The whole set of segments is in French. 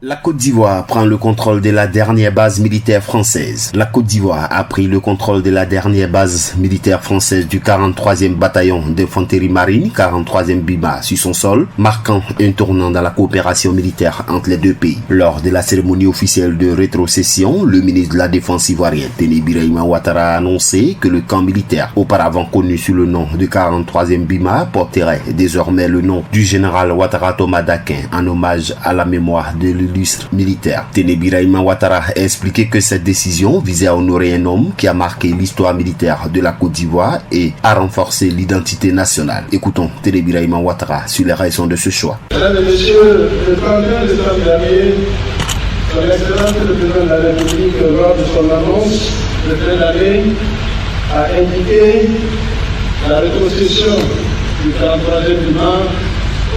La Côte d'Ivoire prend le contrôle de la dernière base militaire française. La Côte d'Ivoire a pris le contrôle de la dernière base militaire française du 43e bataillon d'infanterie marine, 43e BIMA, sur son sol, marquant un tournant dans la coopération militaire entre les deux pays. Lors de la cérémonie officielle de rétrocession, le ministre de la Défense ivoirien, Téné Birahima Ouattara, a annoncé que le camp militaire, auparavant connu sous le nom de 43e BIMA, porterait désormais le nom du général Ouattara Thomas Dakin, en hommage à la mémoire de l'illustre militaire. Téné Birahima Ouattara a expliqué que cette décision visait à honorer un homme qui a marqué l'histoire militaire de la Côte d'Ivoire et à renforcer l'identité nationale. Écoutons Téné Birahima Ouattara sur les raisons de ce choix. Mesdames et messieurs, le 31 décembre dernier, son Excellence le Président de la République, lors de son annonce de fin d'année, a indiqué la rétrocession du 43e BIMA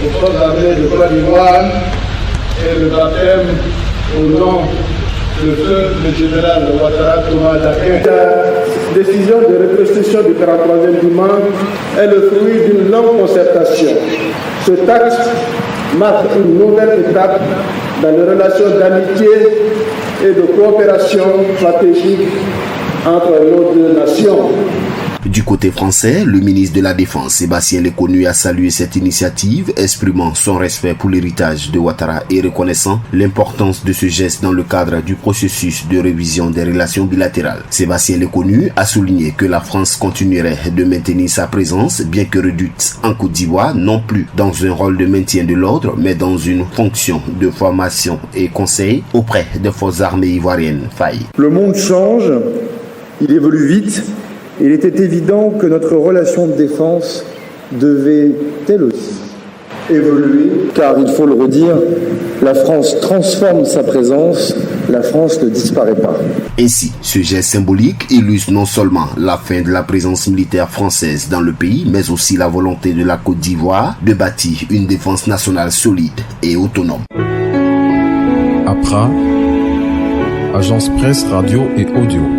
aux forces armées de Côte d'Ivoire et le baptême au nom de feu le général Ouattara Thomas Dakin. La décision de rétrocession du 43e BIMA est le fruit d'une longue concertation. Ce acte marque une nouvelle étape dans les relations d'amitié et de coopération stratégique entre nos deux nations. Du côté français, le ministre de la Défense, Sébastien Lecornu, a salué cette initiative, exprimant son respect pour l'héritage de Ouattara et reconnaissant l'importance de ce geste dans le cadre du processus de révision des relations bilatérales. Sébastien Lecornu a souligné que la France continuerait de maintenir sa présence, bien que réduite en Côte d'Ivoire, non plus dans un rôle de maintien de l'ordre, mais dans une fonction de formation et conseil auprès des forces armées ivoiriennes. Faye. Le monde change, il évolue vite. Il était évident que notre relation de défense devait, elle aussi, évoluer, car il faut le redire, la France transforme sa présence, la France ne disparaît pas. Ainsi, ce geste symbolique illustre non seulement la fin de la présence militaire française dans le pays, mais aussi la volonté de la Côte d'Ivoire de bâtir une défense nationale solide et autonome. Accra, Agence Presse Radio et Audio.